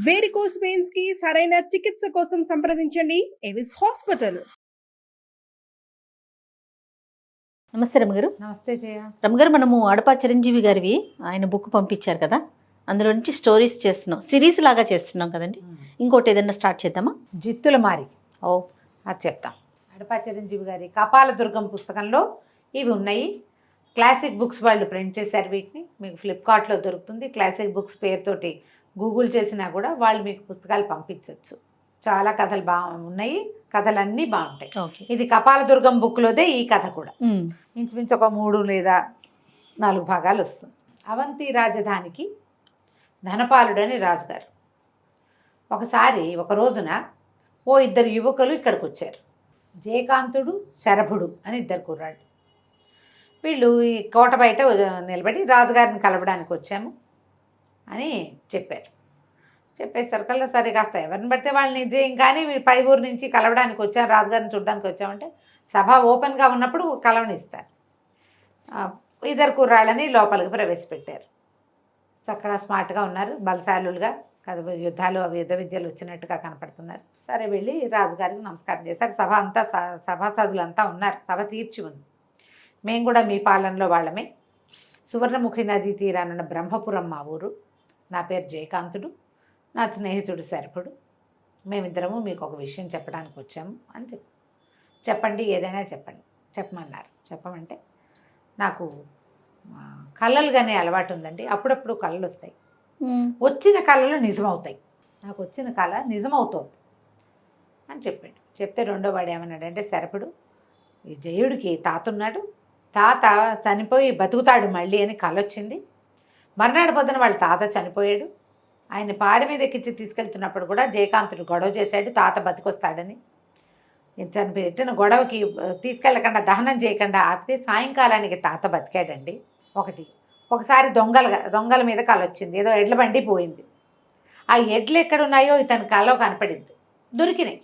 Varicose veins కి సరైన చికిత్స కోసం సంప్రదించండి ఎవిస్ హాస్పిటల్. నమస్తే రమగారు. నమస్తే జయ. రమగారు, మనము అడపా చిరంజీవి గారివి ఆయన బుక్ పంపించారు కదా, అందులో నుంచి స్టోరీస్ చేస్తున్నాం, సిరీస్ లాగా చేస్తున్నాం కదండి. ఇంకోటి ఏదైనా స్టార్ట్ చేద్దామా? జిత్తుల మారి. ఓ, అది చెప్తాం. అడపా చిరంజీవి గారి కపాల దుర్గం పుస్తకంలో ఇవి ఉన్నాయి. క్లాసిక్ బుక్స్ వాళ్ళు ప్రింట్ చేశారు వీటిని. మీకు ఫ్లిప్కార్ట్లో దొరుకుతుంది. క్లాసిక్ బుక్స్ పేరుతోటి గూగుల్ చేసినా కూడా వాళ్ళు మీకు పుస్తకాలు పంపించవచ్చు. చాలా కథలు ఉన్నాయి, కథలన్నీ బాగుంటాయి. ఇది కపాల దుర్గం బుక్లోదే ఈ కథ కూడా. ఇంచుమించు ఒక 3 లేదా 4 భాగాలు వస్తుంది. అవంతి రాజధానికి ధనపాలుడని రాజుగారు. ఒకసారి ఒక రోజున ఓ 2 యువకులు ఇక్కడికి వచ్చారు. జయకాంతుడు, శరభుడు అని 2 కుర్రాళ్ళు. వీళ్ళు ఈ కోట బయట నిలబడి రాజుగారిని కలవడానికి వచ్చాము అని చెప్పారు. చెప్పేసరికల్లా సరే కాస్త ఎవరిని పడితే వాళ్ళని నిజం కానీ పై ఊరు నుంచి కలవడానికి వచ్చాం, రాజుగారిని చూడడానికి వచ్చామంటే సభ ఓపెన్గా ఉన్నప్పుడు కలవనిస్తారు. 2 కుర్రాళ్ళని లోపలికి ప్రవేశపెట్టారు. చక్కగా స్మార్ట్గా ఉన్నారు, బలశాలులుగా, యుద్ధాలు యుద్ధ విద్యలు వచ్చినట్టుగా కనపడుతున్నారు. సరే వెళ్ళి రాజుగారికి నమస్కారం చేశారు. సభ అంతా సభాసదులంతా ఉన్నారు, సభ తీర్చి ఉంది. మేము కూడా మీ పాలనలో వాళ్ళమే. సువర్ణముఖి నదీ తీరానున్న బ్రహ్మపురం మా ఊరు. నా పేరు జయకాంతుడు, నా స్నేహితుడు శరభుడు. మేమిద్దరము మీకు ఒక విషయం చెప్పడానికి వచ్చాము అని చెప్పండి, ఏదైనా చెప్పండి చెప్పమన్నారు. చెప్పమంటే నాకు కళలు కానీ అలవాటు ఉందండి. అప్పుడప్పుడు కళలు వస్తాయి, వచ్చిన కళలు నిజమవుతాయి. నాకు వచ్చిన కళ నిజమవుతుంది అని చెప్పాడు. చెప్తే రెండో వాడు ఏమన్నాడంటే, శరభుడు, ఈ జయుడికి తాత ఉన్నాడు, తాత చనిపోయి బతుకుతాడు మళ్ళీ అని కళ వచ్చింది. మర్నాడు పొద్దున వాళ్ళ తాత చనిపోయాడు. ఆయన పాడి మీద ఎక్కించి తీసుకెళ్తున్నప్పుడు కూడా జయకాంతుడు గొడవ చేశాడు, తాత బతికొస్తాడని. పెట్టిన గొడవకి తీసుకెళ్ళకుండా దహనం చేయకుండా ఆపితే సాయంకాలానికి తాత బతికాడండి. ఒకసారి దొంగల మీద కళ వచ్చింది. ఏదో ఎడ్ల బండి పోయింది. ఆ ఎడ్లు ఎక్కడున్నాయో ఇతని కళలో కనపడింది. దొరికినాయి.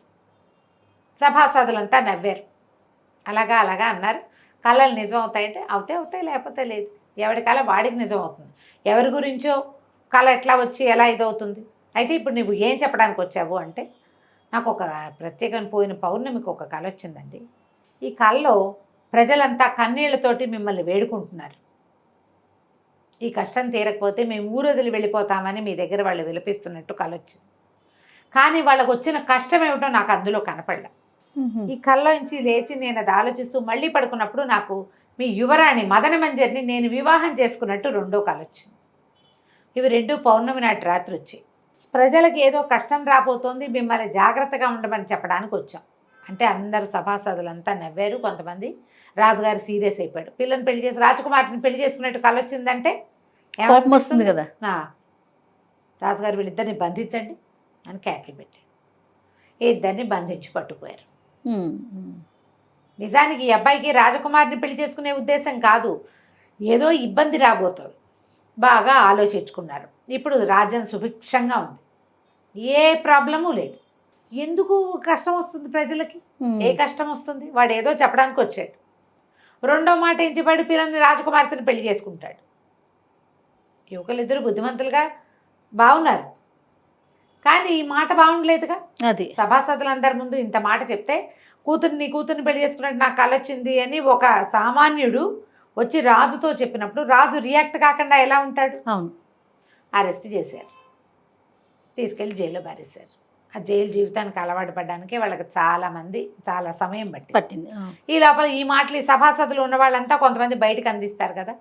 సభాసదులంతా నవ్వారు. అలాగా అన్నారు. కళలు నిజం అవుతాయంటే అవుతాయి, లేకపోతే లేదు. ఎవరి కళ వాడికి నిజం అవుతుంది. ఎవరి గురించో కళ ఎట్లా వచ్చి ఎలా ఇదవుతుంది. అయితే ఇప్పుడు నువ్వు ఏం చెప్పడానికి వచ్చావు అంటే, నాకు ఒక ప్రత్యేకమైన పోయిన పౌర్ణమికి ఒక కళ వచ్చిందండి. ఈ కళలో ప్రజలంతా కన్నీళ్లతోటి మిమ్మల్ని వేడుకుంటున్నారు. ఈ కష్టం తీరకపోతే మేము ఊరొదిలి వెళ్ళిపోతామని మీ దగ్గర వాళ్ళు విలపిస్తున్నట్టు కళ వచ్చింది. కానీ వాళ్ళకు వచ్చిన కష్టం ఏమిటో నాకు అందులో కనపడ్డా. ఈ కళ్ళలో నుంచి లేచి నేను అది ఆలోచిస్తూ మళ్ళీ పడుకున్నప్పుడు నాకు మీ యువరాణి మదన మంజరిని నేను వివాహం చేసుకున్నట్టు రెండో కళ వచ్చింది. ఇవి 2 పౌర్ణమి నాటి రాత్రి వచ్చాయి. ప్రజలకు ఏదో కష్టం రాబోతోంది, మిమ్మల్ని జాగ్రత్తగా ఉండమని చెప్పడానికి వచ్చాం అంటే అందరు సభాసదులంతా నవ్వారు. కొంతమంది రాజుగారు సీరియస్ అయిపోయాడు. పిల్లని పెళ్లి చేసి రాజకుమార్ని పెళ్లి చేసుకున్నట్టు కళ వచ్చిందంటే వస్తుంది కదా. రాజుగారు వీళ్ళిద్దరిని బంధించండి అని కేకలు పెట్టాడు. ఇద్దరిని బంధించి పట్టుకుపోయారు. నిజానికి ఈ అబ్బాయికి రాజకుమారిని పెళ్లి చేసుకునే ఉద్దేశం కాదు, ఏదో ఇబ్బంది రాబోతుంది. బాగా ఆలోచించుకున్నారు. ఇప్పుడు రాజ్యం సుభిక్షంగా ఉంది, ఏ ప్రాబ్లము లేదు. ఎందుకు కష్టం వస్తుంది ప్రజలకి? ఏ కష్టం వస్తుంది? వాడు ఏదో చెప్పడానికి వచ్చాడు. రెండో మాట ఏం చెప్పాడు? పిల్లల్ని రాజకుమార్తెని పెళ్లి చేసుకుంటాడు. యువకులిద్దరు బుద్ధిమంతులుగా బాగున్నారు, కానీ ఈ మాట బాగుండలేదుగా. అది సభాసదులందరి ముందు ఇంత మాట చెప్తే కూతుర్ని పెళ్లి చేసుకున్నట్టు నాకు కళ వచ్చింది అని ఒక సామాన్యుడు వచ్చి రాజుతో చెప్పినప్పుడు రాజు రియాక్ట్ కాకుండా ఎలా ఉంటాడు? అవును. అరెస్ట్ చేశారు, తీసుకెళ్ళి జైల్లో పారేశారు. ఆ జైలు జీవితానికి అలవాటు పడడానికి వాళ్ళకి చాలా సమయం పట్టింది. ఈ లోపల ఈ మాటలు ఈ సభాసదులు ఉన్న వాళ్ళంతా కొంతమంది బయటకు అందిస్తారు కదా,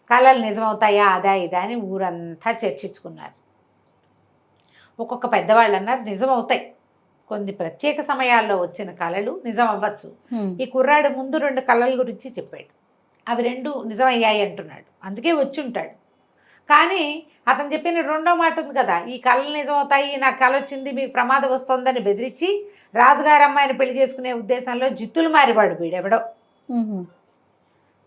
కళలు నిజమవుతాయా అదా ఇదా అని ఊరంతా చర్చించుకున్నారు. ఒక్కొక్క పెద్దవాళ్ళు అన్నారు నిజమవుతాయి, కొన్ని ప్రత్యేక సమయాల్లో వచ్చిన కళలు నిజం అవ్వచ్చు. ఈ కుర్రాడు ముందు 2 కళల గురించి చెప్పాడు, అవి 2 నిజమయ్యాయి అంటున్నాడు. అందుకే వచ్చి ఉంటాడు. కానీ అతను చెప్పిన రెండో మాట ఉంది కదా, ఈ కళలు నిజమవుతాయి, నాకు కళ వచ్చింది, మీకు ప్రమాదం వస్తుందని బెదిరించి రాజుగారి అమ్మాయిని పెళ్లి చేసుకునే ఉద్దేశంలో జిత్తులు మారివాడు వీడెవడో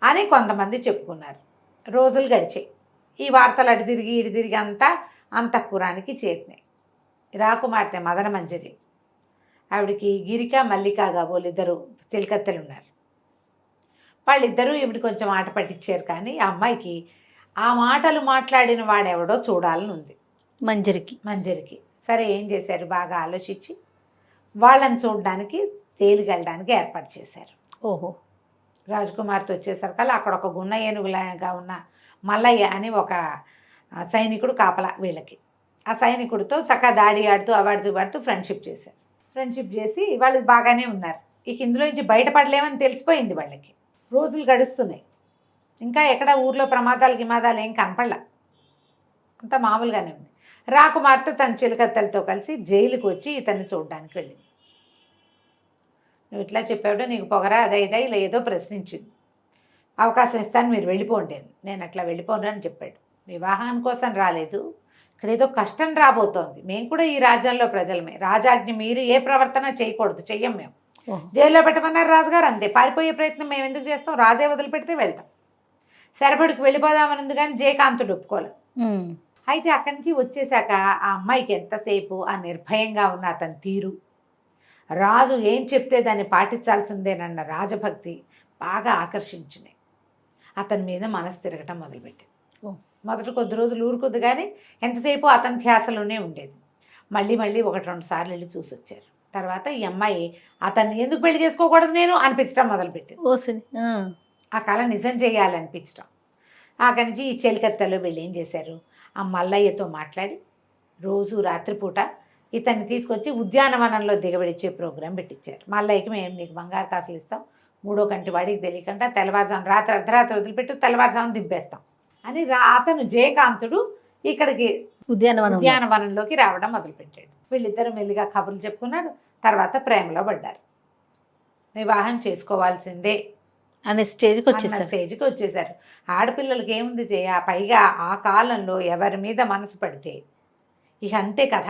అని కొంతమంది చెప్పుకున్నారు. రోజులు గడిచాయి. ఈ వార్తలు అటు తిరిగి అంతా అంతఃపురానికి చేరినాయి. రాకుమార్తె మదన మంజరి, ఆవిడికి గిరిక మల్లికగా వాళ్ళిద్దరు చెలికత్తెలు ఉన్నారు. వాళ్ళిద్దరూ ఈవిడ కొంచెం ఆట పట్టించారు. కానీ ఆ అమ్మాయికి ఆ మాటలు మాట్లాడిన వాడెవడో చూడాలని ఉంది. మంజరికి సరే ఏం చేశారు, బాగా ఆలోచించి వాళ్ళని చూడడానికి జైలుకి వెళ్ళడానికి ఏర్పాటు చేశారు. ఓహో. రాజకుమార్తో వచ్చేసరికల్లా అక్కడ ఒక గున్న ఏనుగులాగా ఉన్న మల్లయ్య అని ఒక సైనికుడు కాపలా వీళ్ళకి. ఆ సైనికుడితో చక్కగా దాడి ఆడుతూ అవాడుతూ ఫ్రెండ్షిప్ చేశారు. ఫ్రెండ్షిప్ చేసి వాళ్ళు బాగానే ఉన్నారు. ఇక ఇందులో నుంచి బయటపడలేమని తెలిసిపోయింది వాళ్ళకి. రోజులు గడుస్తున్నాయి, ఇంకా ఎక్కడ ఊర్లో ప్రమాదాలు గిమాదాలు ఏం కనపడలా, అంతా మామూలుగానే ఉంది. రాకుమార్తె తన చిలకత్తలతో కలిసి జైలుకి వచ్చి ఇతన్ని చూడడానికి వెళ్ళింది. నువ్వు ఇట్లా చెప్పావుడో నీకు పొగరా అదైదా ఇలా ఏదో ప్రశ్నించింది. అవకాశం ఇస్తాను మీరు వెళ్ళిపోండి. నేను అట్లా వెళ్ళిపోను అని చెప్పాడు. వివాహం కోసం రాలేదు, ఇక్కడ ఏదో కష్టం రాబోతోంది. మేము కూడా ఈ రాజ్యంలో ప్రజలమే, రాజాజ్ఞ మీరు ఏ ప్రవర్తన చేయకూడదు, చెయ్యం మేము. జైల్లో పెట్టమన్నారు రాజుగారు, అంతే. పారిపోయే ప్రయత్నం మేము ఎందుకు చేస్తాం, రాజే వదిలిపెడితే వెళ్తాం. శరభడికి వెళ్ళిపోదామని కానీ జయకాంతుడు ఒప్పుకోలేదు. అయితే అక్కడి నుంచి వచ్చేసాక ఆ అమ్మాయికి ఎంతసేపు ఆ నిర్భయంగా ఉన్న అతని తీరు, రాజు ఏం చెప్తే దాన్ని పాటించాల్సిందేనన్న రాజభక్తి బాగా ఆకర్షించినాయి. అతని మీద మనసు తిరగటం మొదలుపెట్టింది. మొదట కొద్ది రోజులు ఊరుకుంది, కానీ ఎంతసేపు అతని ధ్యాసలోనే ఉండేది. మళ్ళీ 1-2 సార్లు వెళ్ళి చూసి వచ్చారు. తర్వాత ఈ అమ్మాయి అతన్ని ఎందుకు పెళ్లి చేసుకోకూడదు నేను అనిపించడం మొదలుపెట్టింది. ఆ కళ నిజం చేయాలనిపించడం. అక్కడి నుంచి ఈ చెలికత్తెలో వీళ్ళు ఏం చేశారు, ఆ మల్లయ్యతో మాట్లాడి రోజు రాత్రిపూట ఇతన్ని తీసుకొచ్చి ఉద్యానవనంలో దిగబడిచ్చే ప్రోగ్రాం పెట్టించారు. మల్లయ్యకి మేము నీకు బంగారు కాసులు ఇస్తాం, 3వ కంటి వాడికి తెలియకుండా తెల్లవారుజాము అర్ధరాత్రి వదిలిపెట్టి తెల్లవారుజాము దింపేస్తాం అని అతను జయకాంతుడు ఇక్కడికి ఉద్యానవనంలోకి రావడం మొదలుపెట్టాడు. వీళ్ళిద్దరూ మెల్లిగా కబుర్లు చెప్పుకున్నారు. తర్వాత ప్రేమలో పడ్డారు. వివాహం చేసుకోవాల్సిందే అనే స్టేజ్కి వచ్చేసారు. ఆడపిల్లలకి ఏముంది పైగా ఆ కాలంలో ఎవరి మీద మనసు పడితే ఇక అంతే కథ.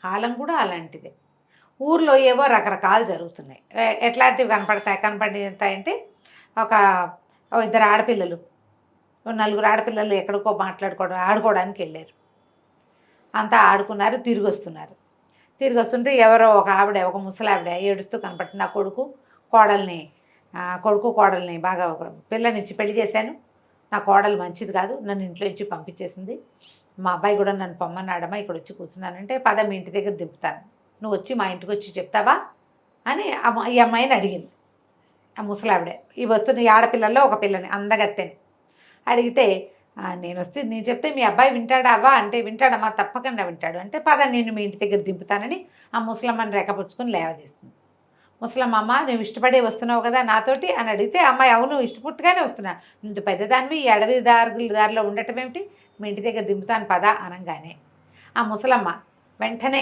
కాలం కూడా అలాంటిదే. ఊర్లో ఏవో రకరకాలు జరుగుతున్నాయి. ఎట్లాంటివి కనపడతాయంటే ఒక 2 ఆడపిల్లలు, 4 ఆడపిల్లలు ఎక్కడికో ఆడుకోవడానికి వెళ్ళారు. అంతా ఆడుకున్నారు, తిరిగి వస్తుంటే ఎవరో ఒక ముసలావిడ ఏడుస్తూ కనపడుతుంది. నా కొడుకు కోడల్ని బాగా పిల్లనిచ్చి పెళ్లి చేశాను, నా కోడలు మంచిది కాదు, నన్ను ఇంట్లో ఇచ్చి పంపించేసింది, మా అబ్బాయి కూడా నన్ను పొమ్మన్నాడమ్మా, ఇక్కడ వచ్చి కూర్చున్నానంటే పద మీ ఇంటి దగ్గర దింపుతాను, నువ్వు వచ్చి మా ఇంటికి వచ్చి చెప్తావా అని ఈ అమ్మాయిని అడిగింది. ఆ ముసలావిడే ఈ వస్తున్న ఆడపిల్లల్లో ఒక పిల్లని అందగత్తెని అడిగితే, నేను చెప్తే మీ అబ్బాయి వింటాడా అవ్వా అంటే, వింటాడమ్మా తప్పకుండా వింటాడు అంటే, పద నేను మీ ఇంటి దగ్గర దింపుతానని ఆ ముసలమ్మని రెక్కపుచ్చుకొని లేవదీస్తుంది. ముసలమ్మ, నువ్వు ఇష్టపడే వస్తున్నావు కదా నాతోటి అని అడిగితే, అమ్మాయి అవును ఇష్టపుట్టుగానే వస్తున్నా, నువ్వు పెద్దదానివి ఈ అడవి దారిలో ఉండటం ఏమిటి, మీ ఇంటి దగ్గర దింపుతాను పదా అనగానే ఆ ముసలమ్మ వెంటనే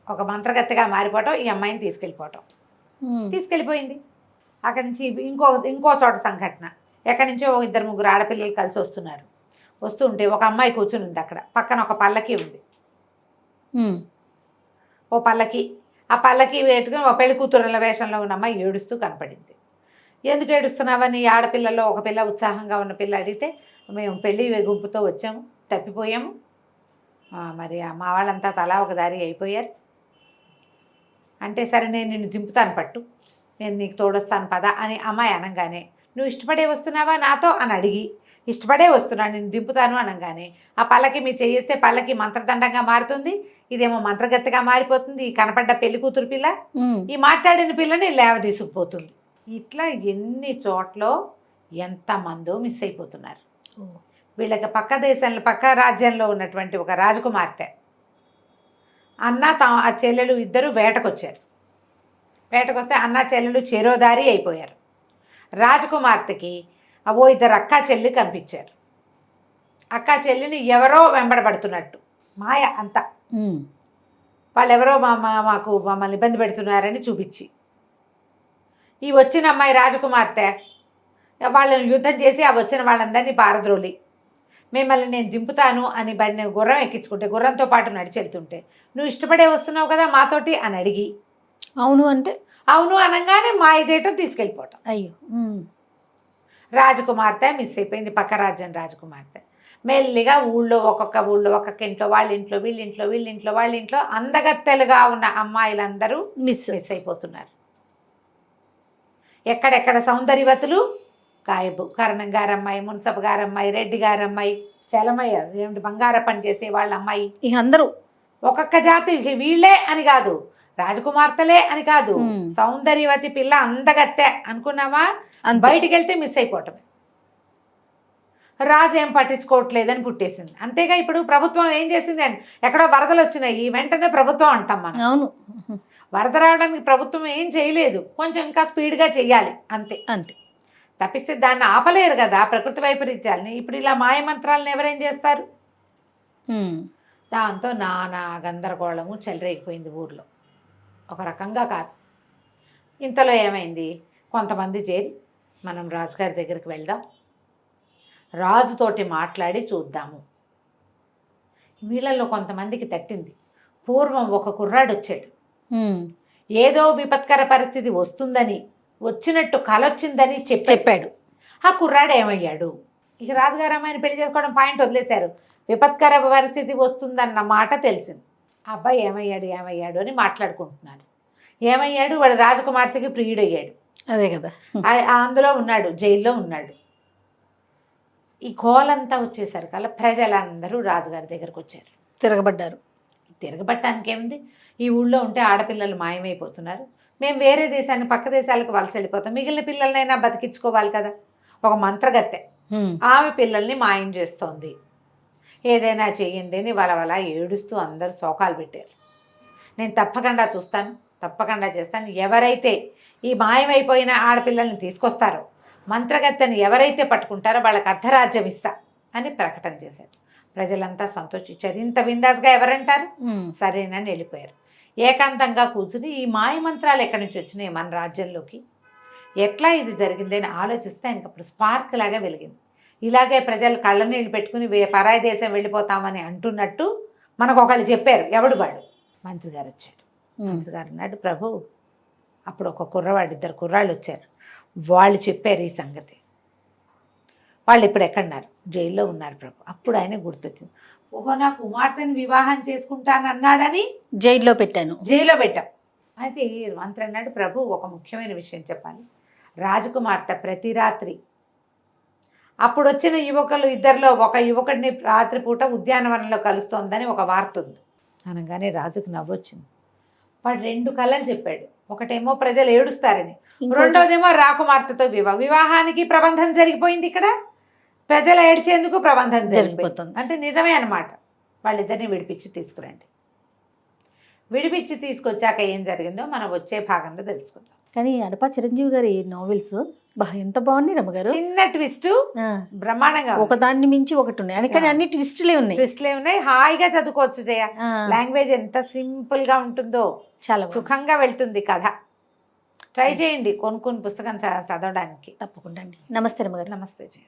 ఒక మంత్రగత్తెగా మారిపోవటం, ఈ అమ్మాయిని తీసుకెళ్ళిపోయింది. అక్కడి నుంచి ఇంకో చోట సంఘటన. ఎక్కడి నుంచో 2-3 ఆడపిల్లలు కలిసి వస్తుంటే ఒక అమ్మాయి కూర్చుని ఉంది. అక్కడ పక్కన ఒక పల్లకి ఉంది. ఓ పల్లకి, ఆ పల్లకి పెట్టుకుని ఒక పెళ్లి కూతురుల వేషంలో ఉన్న అమ్మాయి ఏడుస్తూ కనపడింది. ఎందుకు ఏడుస్తున్నావని ఆడపిల్లలో ఒక పిల్ల, ఉత్సాహంగా ఉన్న పిల్ల అడిగితే, మేము పెళ్లి గుంపుతో వచ్చాము, తప్పిపోయాము, మరి మా వాళ్ళంతా తలా ఒక దారి అయిపోయారు అంటే, సరే నేను నిన్ను దింపుతాను పట్టు, నేను నీకు తోడొస్తాను పద అని అమ్మాయి అనగానే, నువ్వు ఇష్టపడే వస్తున్నావా నాతో అని అడిగి, ఇష్టపడే వస్తున్నాను నేను దింపుతాను అనగానే, ఆ పల్లకి మీరు చేయిస్తే పల్లకి మంత్రదండంగా మారుతుంది, ఇదేమో మంత్రగత్తెగా మారిపోతుంది. ఈ కనపడ్డ పెళ్లి కూతురు పిల్ల ఈ మాట్లాడిన పిల్లని లేవ తీసుకుపోతుంది. ఇట్లా ఎన్ని చోట్ల ఎంతమందో మిస్ అయిపోతున్నారు. వీళ్ళకి పక్క రాజ్యంలో ఉన్నటువంటి ఒక రాజకుమార్తె ఆ చెల్లెలు ఇద్దరు వేటకొచ్చారు. వేటకొస్తే అన్న చెల్లెలు చెరోదారి అయిపోయారు. రాజకుమార్తెకి 2 అక్కా చెల్లి కనిపించారు. అక్కా చెల్లిని ఎవరో వెంబడబడుతున్నట్టు మాయ అంతా, వాళ్ళెవరో మాకు మమ్మల్ని ఇబ్బంది పెడుతున్నారని చూపించి, ఈ వచ్చిన అమ్మాయి రాజకుమార్తె వాళ్ళని యుద్ధం చేసి ఆ వచ్చిన వాళ్ళందరినీ పారద్రోలి, మిమ్మల్ని నేను దింపుతాను అని బండి గుర్రం ఎక్కించుకుంటే, గుర్రంతో పాటు నడిచి వెళ్తుంటే, నువ్వు ఇష్టపడే వస్తున్నావు కదా మాతోటి అని అడిగి, అవును అనగానే మాయ చేయటం, తీసుకెళ్ళిపోవటం. అయ్యో, రాజకుమార్తె మిస్ అయిపోయింది. పక్క రాజ్యం రాజకుమార్తె మెల్లిగా ఒక్కొక్క ఊళ్ళో ఒక్కొక్క ఇంట్లో, వాళ్ళ ఇంట్లో వాళ్ళ ఇంట్లో అందగత్తెలుగా ఉన్న అమ్మాయిలందరూ మిస్ అయిపోతున్నారు. ఎక్కడెక్కడ సౌందర్యవతులు గాయబు. కరణం గారమ్మాయి, మున్సబ్ గారమ్మాయి, రెడ్డి గారమ్మాయి, చలమయ్య ఏమిటి బంగార పని చేసే వాళ్ళ అమ్మాయి, ఇక అందరూ ఒక్కొక్క జాతి వీళ్ళే అని కాదు, రాజకుమార్తెలే అని కాదు, Hmm. సౌందర్యవతి పిల్ల అందగత్తె అనుకున్నావా, అంతే. బయటికి వెళ్తే మిస్ అయిపోవటమే. రాజు ఏం పట్టించుకోవట్లేదని పుట్టేసింది. అంతేగా ఇప్పుడు ప్రభుత్వం ఏం చేసింది అని, ఎక్కడో వరదలు వచ్చినాయి వెంటనే ప్రభుత్వం అంటాం మనం. అవును, వరద రావడానికి ప్రభుత్వం ఏం చేయలేదు, కొంచెం ఇంకా స్పీడ్గా చెయ్యాలి అంతే. అంతే. తప్పిస్తే దాన్ని ఆపలేరు కదా ప్రకృతి వైపరీత్యాలని. ఇప్పుడు ఇలా మాయమంత్రాలను ఎవరేం చేస్తారు? ఉమ్. దాంతో నానా గందరగోళము చెలరేగిపోయింది ఊర్లో. ఒక రకంగా కాదు. ఇంతలో ఏమైంది, కొంతమంది చేరి మనం రాజుగారి దగ్గరికి వెళ్దాం, రాజుతోటి మాట్లాడి చూద్దాము. వీళ్ళల్లో కొంతమందికి తట్టింది. పూర్వం ఒక కుర్రాడు వచ్చాడు, ఉమ్. ఏదో విపత్కర పరిస్థితి వస్తుందని, వచ్చినట్టు కలొచ్చిందని చెప్పాడు. ఆ కుర్రాడు ఏమయ్యాడు? ఇక రాజుగారు అమ్మాయిని పెళ్లి చేసుకోవడం పాయింట్ వదిలేశారు. విపత్కర పరిస్థితి వస్తుందన్న మాట తెలిసింది. ఆ అబ్బాయి ఏమయ్యాడు అని మాట్లాడుకుంటున్నారు. ఏమయ్యాడు? వాడు రాజకుమార్తెకి ప్రియుడయ్యాడు. అదే కదా. అందులో ఉన్నాడు, జైల్లో ఉన్నాడు. ఈ గోలంతా వచ్చేసారు కల్లా ప్రజలందరూ రాజుగారి దగ్గరకు వచ్చారు. తిరగబడ్డారు. తిరగబట్టడానికి ఏముంది, ఈ ఊళ్ళో ఉంటే ఆడపిల్లలు మాయమైపోతున్నారు, మేము వేరే దేశాన్ని పక్క దేశాలకు వలస వెళ్ళిపోతాం, మిగిలిన పిల్లలనైనా బతికించుకోవాలి కదా. ఒక మంత్రగత్తె ఉమ్. ఆమె పిల్లల్ని మాయం చేస్తోంది, ఏదైనా చెయ్యండి అని వలవల ఏడుస్తూ అందరూ శోకాలు పెట్టారు. నేను తప్పకుండా చూస్తాను, తప్పకుండా చేస్తాను. ఎవరైతే ఈ మాయమైపోయిన ఆడపిల్లల్ని తీసుకొస్తారో, మంత్రగత్తెని ఎవరైతే పట్టుకుంటారో వాళ్ళకి అర్ధరాజ్యం ఇస్తా అని ప్రకటన చేశారు. ప్రజలంతా సంతోషించారు. ఇంత బిందాస్గా ఎవరంటారు? ఉమ్. సరేనని వెళ్ళిపోయారు. ఏకాంతంగా కూర్చుని ఈ మాయ మంత్రాలు ఎక్కడి నుంచి వచ్చినాయి మన రాజ్యంలోకి, ఎట్లా ఇది జరిగింది అని ఆలోచిస్తే ఇంకప్పుడు స్పార్క్ లాగా వెలిగింది. ఇలాగే ప్రజలు కళ్ళనీళ్ళు పెట్టుకుని పరాయి దేశం వెళ్ళిపోతామని అంటున్నట్టు మనకు ఒకళ్ళు చెప్పారు. ఎవడు వాడు? మంత్రి గారు వచ్చాడు. మంత్రి గారు అన్నాడు, ప్రభు అప్పుడు ఒక కుర్రవాడు, 2 కుర్రాళ్ళు వచ్చారు, వాళ్ళు చెప్పారు ఈ సంగతి. వాళ్ళు ఇప్పుడు ఎక్కడున్నారు? జైల్లో ఉన్నారు ప్రభు. అప్పుడు ఆయన గుర్తొచ్చింది, ఓహో నా కుమార్తెని వివాహం చేసుకుంటానన్నాడని జైల్లో పెట్టాను. జైల్లో పెట్టాం. అయితే మంత్రి అన్నాడు, ప్రభు ఒక ముఖ్యమైన విషయం చెప్పాలి. రాజకుమార్తె ప్రతి రాత్రి అప్పుడు వచ్చిన యువకులు ఇద్దరిలో ఒక యువకుడిని రాత్రిపూట ఉద్యానవనంలో కలుస్తోందని ఒక వార్త ఉంది అనగానే రాజుకు నవ్వొచ్చింది. వాడు 2 కళలు చెప్పాడు. ఒకటేమో ప్రజలు ఏడుస్తారని, రెండోదేమో రాకుమార్తెతో వివాహానికి ప్రబంధం జరిగిపోయింది. ఇక్కడ ప్రజలు ఏడ్చేందుకు ప్రబంధం జరిగిపోతుంది. అంటే నిజమే అన్నమాట. వాళ్ళిద్దరిని విడిపించి తీసుకురండి. విడిపించి తీసుకొచ్చాక ఏం జరిగిందో మనం వచ్చే భాగంలో తెలుసుకుందాం. కానీ అడపా చిరంజీవి గారి నావెల్స్ ఎంత బాగున్నాయి రమ్మగారు. చిన్న ట్విస్ట్ బ్రహ్మాండంగా, ఒకదాన్ని మించి ఒకటి ఉన్నాయి. కానీ అన్ని ట్విస్టులే ఉన్నాయి. ట్విస్ట్లే ఉన్నాయి. హాయిగా చదువుకోవచ్చు జయ. లాంగ్వేజ్ ఎంత సింపుల్ గా ఉంటుందో, చాలా సుఖంగా వెళ్తుంది కథ. ట్రై చేయండి కొనుక్కుని పుస్తకం చదవడానికి. తప్పకుండా అండి. నమస్తే రమ్మగారు. నమస్తే జయ.